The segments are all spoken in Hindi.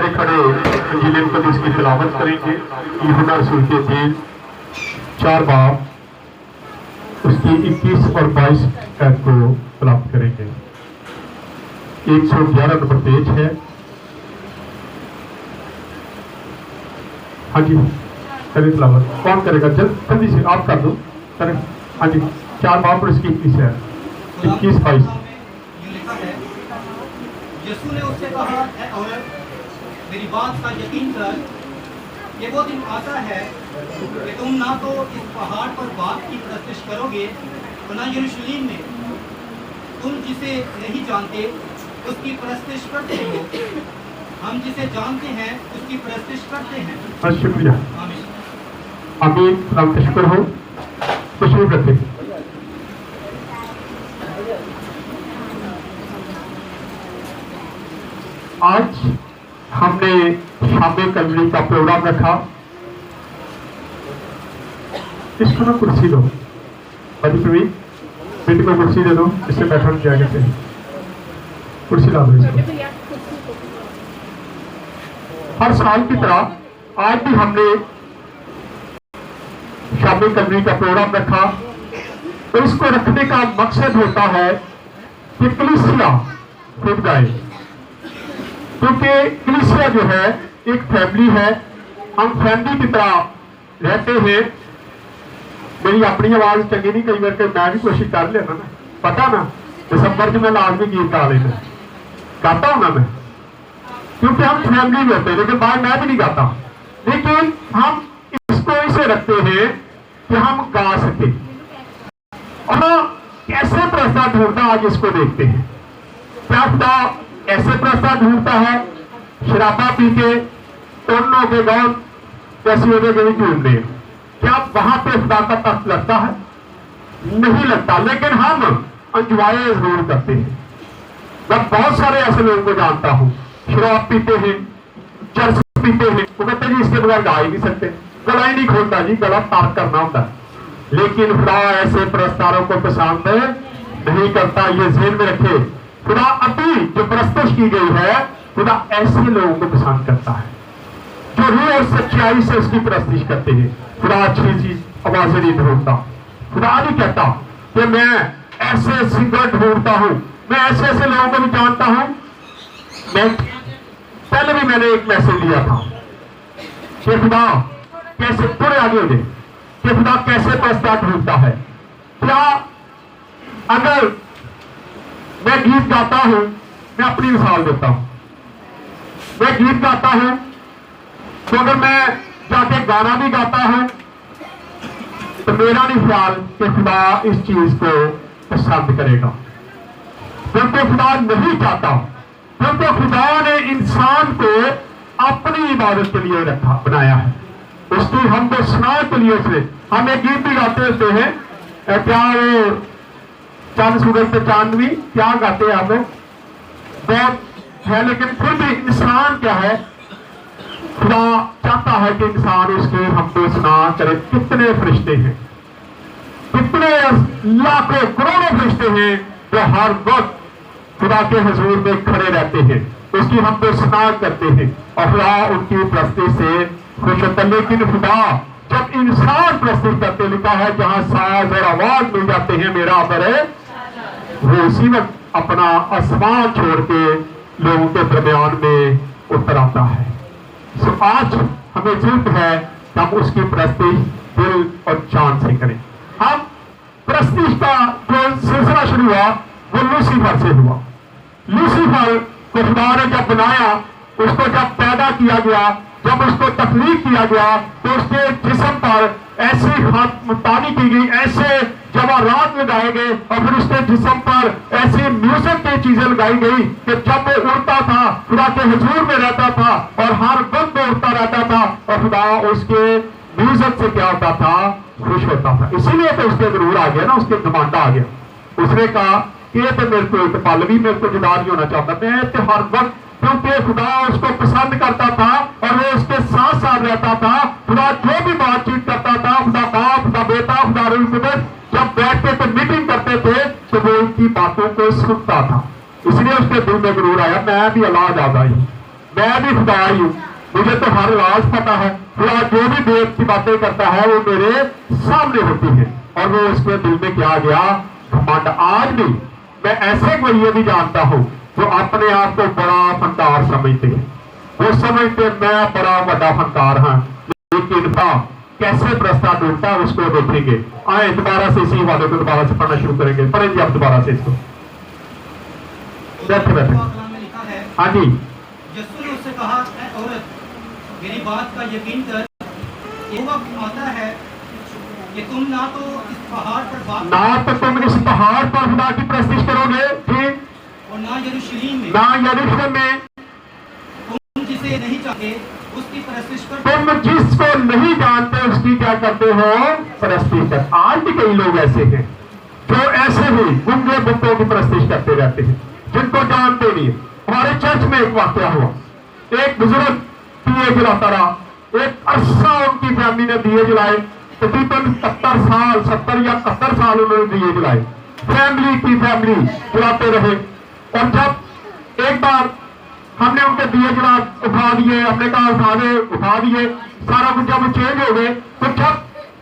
सामने खड़े इंजील कदीस की तिलावत करेंगे। यूहन्ना रसूल के 4 बाब उसकी 21 और 22 ऐड को तिलावत करेंगे। 111 नंबर पेज है। हाँ जी करें तिलावत। कौन करेगा? जल्दी से आप कर दो, करें। हाँ जी 4 बाब और उसकी 21 है, 21-22। यीशु ने उससे कहा, है औरत, मेरी बात का यकीन कर, ये वो दिन आता है कि तुम ना तो इस पहाड़ पर बाप की परस्तिश करोगे और ना यरूशलेम में। तुम जिसे नहीं जानते उसकी परस्तिश करते हो, हम जिसे जानते हैं उसकी परस्तिश करते हैं। बस शुक्रिया। आमीन। आपका शुक्र हो। खुशबू रखें। आज हमने शाम कलवरी का प्रोग्राम रखा। इसको ना कुर्सी दो, बड़ी प्रवीण बेटी को कुर्सी दे दो, इससे बैठा नहीं जाएगा। सही कुर्सी ला दो इसको। हर साल की तरह आज भी हमने शाम कलवरी का प्रोग्राम रखा। तो इसको रखने का मकसद होता है कि कलीसिया खुद गाए, क्योंकि कलीसिया जो है एक फैमिली है। हम फैमिली की तरह रहते हैं। मेरी अपनी आवाज चंगी नहीं, कई बार के मैं भी कोशिश कर लेना ना, पता ना दिसंबर में लाजमी गीत गा लेना, गाता हूं ना मैं, क्योंकि हम फैमिली में होते हैं। लेकिन बाहर मैं भी नहीं गाता, लेकिन हम इसको इसे रखते हैं कि हम गा सके। और कैसे प्रस्ताव ढूंढता, आज इसको देखते हैं। क्या खुदा ऐसे प्रस्ताव ढूंढता है? शराबा पी के टोनों के गौन कैसी वजह के भी ढूंढते हैं। क्या वहां पे खुदा का तख्त लगता है? नहीं लगता। लेकिन हम एंजॉय जरूर करते हैं। मैं बहुत सारे ऐसे लोगों को जानता हूं, शराब पीते हैं, चरस पीते हैं, वो कहते जी इसके बगैर गा ही नहीं सकते, गला ही नहीं खोलता जी, गला तार करना होता है। लेकिन खुदा ऐसे प्रस्तारों को पसंद नहीं करता। ये ज़हन में रखे, खुदा अभी जो प्रस्तुत की गई है, खुदा ऐसे लोगों को पसंद करता है जो रूह और सच्चाई से उसकी प्रस्तुत करते हैं। खुदा अच्छी चीज आवाजें नहीं ढूंढता। खुदा नहीं कहता कि मैं ऐसे सिंगर ढूंढता हूं, मैं ऐसे ऐसे लोगों को भी जानता हूं। मैं पहले भी मैंने एक मैसेज दिया था कि खुदा कैसे, थोड़े आगे हो गए, कि खुदा कैसे प्रस्ताव ढूंढता है। क्या अगर मैं गीत गाता हूं, मैं अपनी मिसाल देता हूं, मैं गीत गाता हूं, तो अगर मैं जाके गाना भी गाता हूं, तो मेरा नहीं ख्याल कि खुदा इस चीज को पसंद करेगा, क्योंकि खुदा नहीं चाहता। क्योंकि खुदा ने इंसान को अपनी इबादत के लिए रखा, बनाया है। उसकी हम तो सुनाए के लिए उसने, हम एक गीत भी गाते होते हैं, क्या वो चांद सूरज पे चांदनी, क्या गाते हैं आप लोग, बहुत है। लेकिन फिर भी इंसान क्या है, खुदा चाहता है कि इंसान उसके हमको सुना करे। कितने फरिश्ते हैं, कितने लाखों करोड़ों फरिश्ते हैं जो हर वक्त खुदा के हुजूर में खड़े रहते हैं, उसकी हमको सुना करते हैं, और खुदा उनकी प्रस्तुति से खुश होता है। लेकिन खुदा जब इंसान प्रस्तुत करते, लिखा है जहां साज और आवाज मिल जाते हैं मेरा अमर है, वो उसी वक्त अपना आसमान छोड़ के लोगों के दरमियान में उतर आता है। सो आज हमें जरूरत है कि हम उसकी प्रस्तुति दिल और जान से करें। हम प्रस्तुति का जो सिलसिला शुरू हुआ वो लूसीफर से हुआ। लूसीफर को खुदा ने जब बनाया, उसको जब पैदा किया गया, जब उसको तख्लीक किया गया, तो उसके जिस्म पर ऐसी खातमतानी की गई, ऐसे जवाहरात लगाए गए, और फिर उसके जिस्म पर ऐसी म्यूजिक की चीजें लगाई गई कि जब वो उड़ता था खुदा के हुजूर में रहता था और हर वक्त में उड़ता रहता था, और खुदा उसके म्यूजिक से क्या होता था, खुश होता था। इसीलिए तो उसके गुरूर आ गया ना, उसके घमंड आ गया। उसने कहा कि ये तो मेरे को एक पल भी मेरे को जुदा नहीं होना चाहता, मैं तो हर वक्त, क्योंकि खुदा उसको पसंद करता था और वो उसके साथ साथ रहता था। खुदा जो भी बातचीत करता था, खुदा बाप, खुदा बेटा, खुदा रूह कुदस, जब बैठते थे मीटिंग करते थे, तो वो उनकी बातों को सुनता था। इसलिए उसके दिल में गुरूर आया, मैं भी औलाद आ गई, मैं भी खुदा ही हूँ, मुझे तो हर राज पता है। खुदा जो भी देव की बातें करता है वो मेरे सामने होती है। और वो उसके दिल में क्या गया, घमंड। आज भी मैं ऐसे कोई ये भी जानता हूँ जो अपने आप को बड़ा फनकार समझते हैं, वो समझते मैं बड़ा बड़ा फनकार हाँ, लेकिन कैसे प्रस्ताव ढूंढता है उसको देखेंगे। आए दोबारा से इसी वाले को दोबारा से पढ़ना शुरू करेंगे। पढ़े जी आप दोबारा से इसको। बैठे बैठे। लिखा है, हाँ जी। यीशु ने उससे कहा, ऐ औरत, मेरी बात का यकीन कर, ये वक्त आता है कि तुम ना तो इस पहाड़ पर खुदा की प्रस्तिश करोगे, ठीक, और ना यरूशलेम में तुम जिसे नहीं चाहते उसकी प्रस्तिश कर। तुम जिसको नहीं जानते उसकी क्या करते हो, प्रस्तिश कर। आज भी कई लोग ऐसे हैं जो ऐसे ही गुंगे बुतों की प्रस्तिश करते रहते हैं, जिनको जानते नहीं। हमारे चर्च में एक वाकया हुआ, एक बुजुर्ग दिए जलाता रहा, एक अरसा उनकी फैमिली ने दिए जलाए, तकरीबन 70 या 71 साल उन्होंने दिए जलाए, फैमिली जलाते रहे। और जब एक बार हमने उनके दिए जला उठा दिए, हमने कहा उठा दिए, सारा कुछ जब चेंज हो गए, तो जब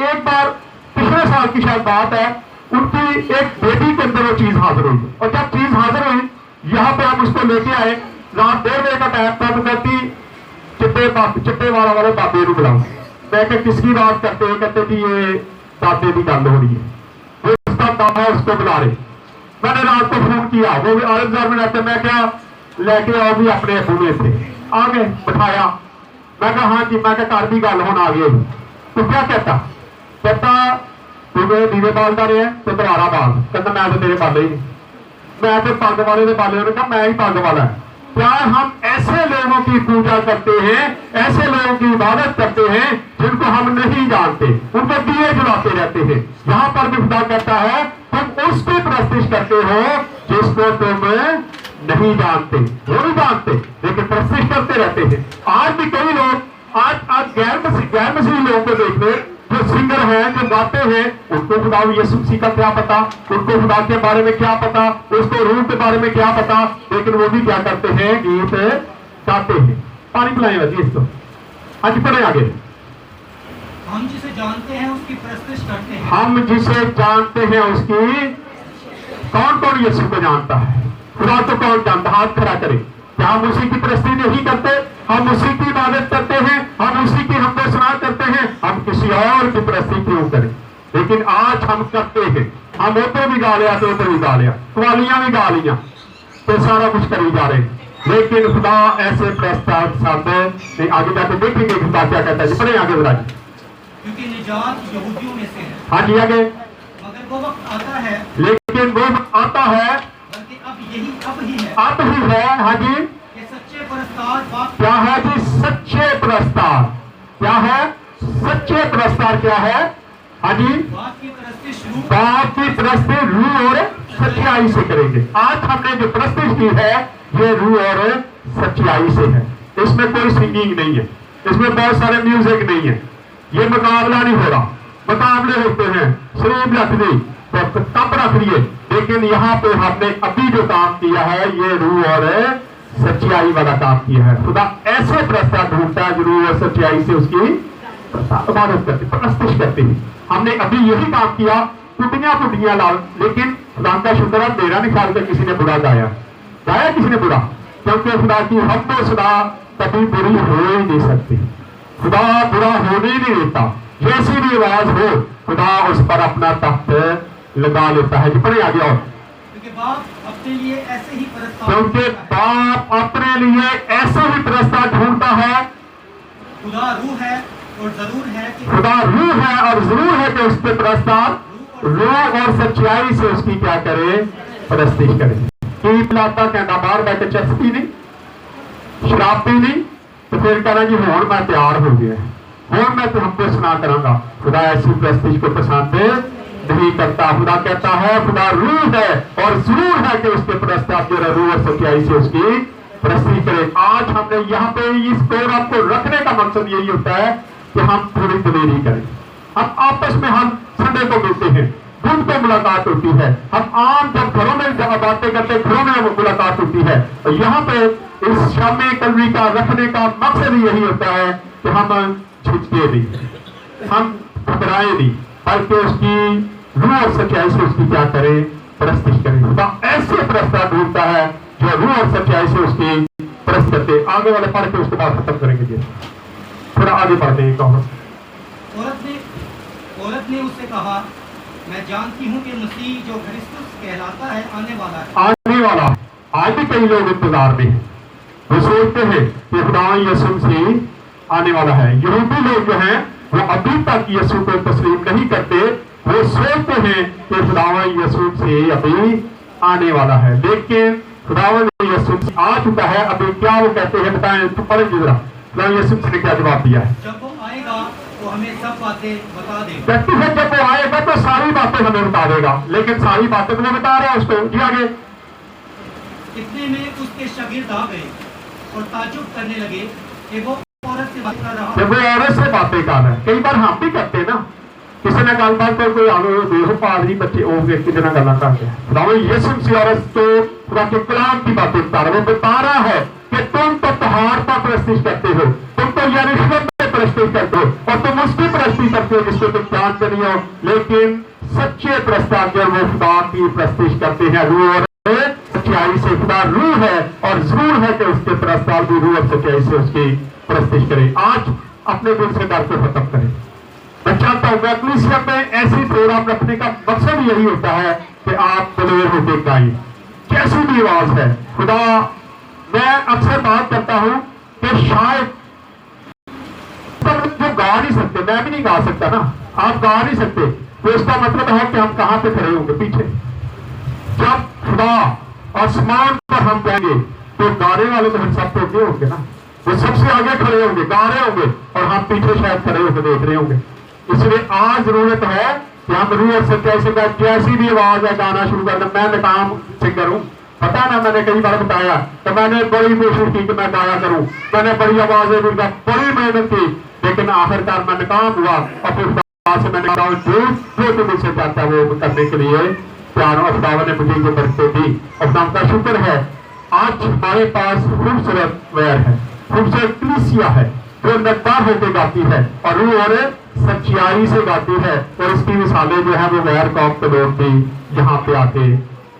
एक बार पिछले साल की शायद बात है, उनकी एक बेटी के अंदर वो चीज हाजिर हुई। और जब चीज हाजिर हुई, यहाँ पे हम उसको लेके आए, रात 1:30 बजे का टाइम था, तो कहती चिट्टे वाले बाबे को बुलाओ। मैं क्या किसकी बात करते हैं, कहते कि ये दादे की गल हो रही है, वो उसका दादा उसको बुला रहे। मैंने रात को फोन किया, वो भी आलमदार में रहते, मैं क्या लेके आओ भी अपने अबू में से आ गए, बिठाया। मैं कहा हाँ जी, मैं क्या कर भी गल होना आ गई। तो क्या कहता तुम्हें दीवे बालता रहे तो दोबारा बाल, कहता मैं तो तेरे बाले ही नहीं, मैं तो पग वाले ने बाले, कहा मैं ही पग वाला है। क्या हम ऐसे लोगों की पूजा करते हैं, ऐसे लोगों की इबादत करते हैं जिनको हम नहीं जानते, उनको दिए जलाते रहते हैं। यहाँ पर भी खुदा कहता है तुम उसकी प्रस्तिश करते हो जिसको तुम नहीं जानते, वो नहीं जानते लेकिन प्रस्तिश करते रहते हैं। आज भी कई लोग आज गैर मसीही लोगों को देखते, जो सिंगर हैं, जो गाते हैं, उनको खुदा यीशु मसीह का क्या पता, उनको खुदा के बारे में क्या पता, उसको रूह के बारे में क्या पता, लेकिन वो भी क्या करते हैं, गीत गाते हैं। पानी पिलाएं जी इसको। आज पढ़े आगे। हम जिसे जानते हैं उसकी प्रस्तिश करते हैं। हम जिसे जानते हैं उसकी, कौन कौन यीशु को जानता है? खुदा तो कौन जानता, हाथ खड़ा करे। क्या हम उसी की प्रस्तिश नहीं करते? हम उसी की इबादत करते हैं, हम उसी की हमको सुना करते हैं, हम किसी और की प्रस्तिश क्यों करें? लेकिन आज हम करते हैं, हम उधर भी गा लिया, तो उधर भी गा लिया, कवालियां भी गा लिया, तो सारा कुछ करी जा रहे हैं। लेकिन खुदा ऐसे प्रस्ताव सामने आगे जाके देखेंगे खुदा क्या कहता है। पढ़े आगे बता, क्योंकि निजात यहूदियों में से है। हाँ जी आगे। मगर वो वक्त आता है, लेकिन वो आता है, बल्कि अब ही है, हाँ जी। ये सच्चे प्रस्ताव क्या है जी? सच्चे प्रस्ताव क्या है? सच्चे प्रस्ताव क्या है? हाँ जी, बात की प्रस्तिश रूह और सच्चाई से करेंगे। आज हमने जो प्रस्तिश की है ये रूह और सच्चाई से है। इसमें कोई सिंगिंग नहीं है, इसमें बहुत सारे म्यूजिक नहीं है, ये मुकाबला नहीं हो रहा। मुकाबले होते हैं, शरीफ रख ली तो तब रख लिए, लेकिन यहाँ पे हमने अभी जो काम किया है ये रूह और सच्चाई वाला काम किया है। खुदा ऐसे प्रस्ताव ढूंढता है जो रूह और सच्चाई से उसकी इबादत करते, प्रस्तिश करते हैं। हमने अभी यही काम किया, टुटियां लाल, लेकिन खुदा का शुक्र है मेरा नहीं ख्याल कर किसी ने बुरा गाया किसी ने बुरा, क्योंकि खुदा की हम तो सदा कभी बुरी हो ही नहीं सकती। खुदा बुरा होने ही नहीं देता, जैसी भी आवाज हो खुदा उस पर अपना तख्त लगा लेता है। पढ़े आगे और। क्योंकि बाप अपने लिए ऐसे ही प्रस्ताव ढूंढता है। खुदा रूह है और जरूर है कि खुदा रूह है और जरूर है कि उसके प्रस्ताव रूह और सच्चाई से उसकी क्या करे, प्रस्तिश करे। की पिलाता कहता बाहर बैठे चरस पी नहीं, शराब पी नहीं, तो फिर कहना जी हुण मैं तैयार हो गया, हुण मैं तुमको सुना करांगा। खुदा ऐसी प्रस्तिश को पसंद नहीं करता। खुदा कहता है खुदा रूह है और जरूर है कि उसके प्रस्ताव जो रूह और सच्चाई से उसकी प्रस्तिश करे। आज हमने यहाँ पे इस प्रोग्राम को रखने का मकसद यही होता है कि हम थोड़ी दलेरी करें। हम आपस में हम संडे को मिलते हैं, दिन पे मुलाकात होती है। हम आम जब घरों में जब बातें करते हैं, घरों में मुलाकात होती है। और यहाँ पे इस शामी कलवी का रखने का मकसद यही होता है कि हम झुकते नहीं, हम घबराए नहीं, बल्कि उसकी रूह और सच्चाई से उसकी क्या करें, परस्तिश करें। खुदा ऐसे परस्ता ढूंढता है जो रूह और सच्चाई से उसकी परस्त करते। आगे वाले पढ़ के उसके बाद खत्म करेंगे जी, थोड़ा आगे बढ़ते हैं। औरत ने उससे कहा, मैं जानती हूँ कि मसीह जो क्रिस्तुस कहलाता है आने वाला है। आने वाला। आज भी कई लोग इंतजार में हैं, वो सोचते हैं कि खुदा यीशु मसीह आने वाला है। यहूदी लोग जो हैं वो अभी तक यीशु को तस्लीम नहीं करते, वो सोचते हैं कि खुदावन यीशु मसीह अभी आने वाला है, लेकिन खुदावन यीशु मसीह आ चुका है। अभी क्या वो कहते हैं बताएं तो पढ़े जरा, खुदावन यीशु मसीह ने क्या जवाब दिया है। जब वो आएगा तो हमें सब बातें बता देगा। व्यक्ति है जब वो आएगा तो सारी बातें हमें बता देगा, लेकिन सारी बातें तो बता रहा है उसको। जी आगे। इतने में उसके शागिर्द आ गए और ताज्जुब करने लगे कि वो औरत से बात कर रहा। जब वो औरत से बातें कर रहा है, कई बार हम भी करते हैं ना, किसी ने गलबात कर कोई आगे देखो पादरी बच्चे वो व्यक्ति जना गल्ला करते हैं। खुदावन यीशु मसीह औरत तो खुदा के कलाम की बातें बता रहा है। वो बता रहा है कि तुम तो पहाड़ पर परस्तिश करते हो, तुम तो यरूशलेम में परस्तिश करते हो और तुम उसकी परस्तिश करते हो जिसको तुम जानते नहीं हो, लेकिन सच्चे प्रस्ताव वो खुदा की परस्तिश करते हैं। रूह और सच्चाई से। खुदा रूह है और जरूर है कि उसके प्रस्ताव भी रूह और सच्चाई से उसकी परस्तिश करें। आज अपने दिल से डर को खत्म करें। मैं चाहता हूं कलीसिया में ऐसी प्रोग्राम रखने का मकसद यही होता है कि आप दलेर होकर गाइए, कैसी भी आवाज है। खुदा, मैं अक्सर बात करता हूं कि शायद जो गा नहीं सकते, मैं भी नहीं गा सकता ना, आप गा नहीं सकते, तो इसका मतलब है कि हम कहां पे खड़े होंगे, पीछे। जब खुदा आसमान पर हम जाएंगे तो गाने वाले तो हम सब तो होंगे ना, वो सबसे आगे खड़े होंगे, गा रहे होंगे और हम पीछे शायद खड़े होकर देख रहे होंगे। इसलिए आज जरूरत है कि हम रूह और सच्चाई से जैसी भी आवाज है गाना शुरू करना। मैं नाकाम सिंगर हूँ, पता ना, मैंने कई बार बताया, तो मैंने बड़ी कोशिश की कि मैं गाया करूं, मैंने बड़ी आवाजें मिलकर बड़ी मेहनत की, लेकिन आखिरकार मैं नाकाम हुआ। और फिर से मैंने कहा जो तुम इससे चाहता है वो करने के लिए प्यार और खुदावन ने मुझे ये बरकतें दी। और नाम का शुक्र है आज हमारे पास खूबसूरत वैर है, खूबसूरत कलीसिया है जो नकदार होकर गाती है और रूह और सच्चाई से गाती है। और इसकी मिसालें जो है वो गैर कौम के लोग भी यहाँ पे आके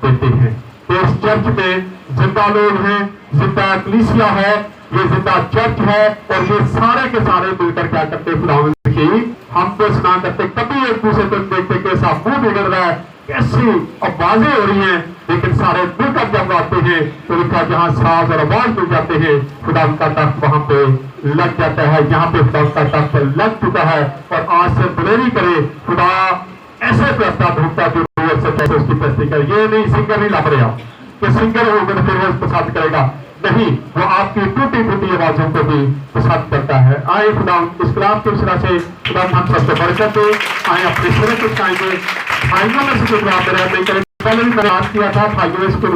देते हैं। तो इस चर्च में जिंदा लोग हैं, जिंदा कलीसिया है, ये जिंदा चर्च है और ये सारे के सारे मिलकर क्या करते खुदावंद की हमको सुना करते। कभी एक दूसरे को देखते कैसा मुंह बिगड़ रहा है, कैसी आवाजें हो रही हैं, लेकिन सारे मिलकर जब आते हैं तो उनका जहाँ साज और आवाज मिल जाते हैं, खुदा उनका तख्त वहां पे लग जाता है। यहाँ पे खुदा उनका तख्त लग चुका है और आज से बुलेरी करे खुदा ऐसे प्रस्ताव ढूंढता जो कैसे उसकी प्रस्तुति करे। ये नहीं सिंगर नहीं लग रहा कि सिंगर होगा तो फिर वो पसंद करेगा, नहीं, वो आपकी टूटी फूटी आवाजों को भी पसंद करता है। आए खुदा इस कलाम की तरह से खुदा हम सबको बरकत दे। आए अपने सिर उठाएंगे, भाइयों में से जो पहले भी मैंने बात किया था, भाइयों इसको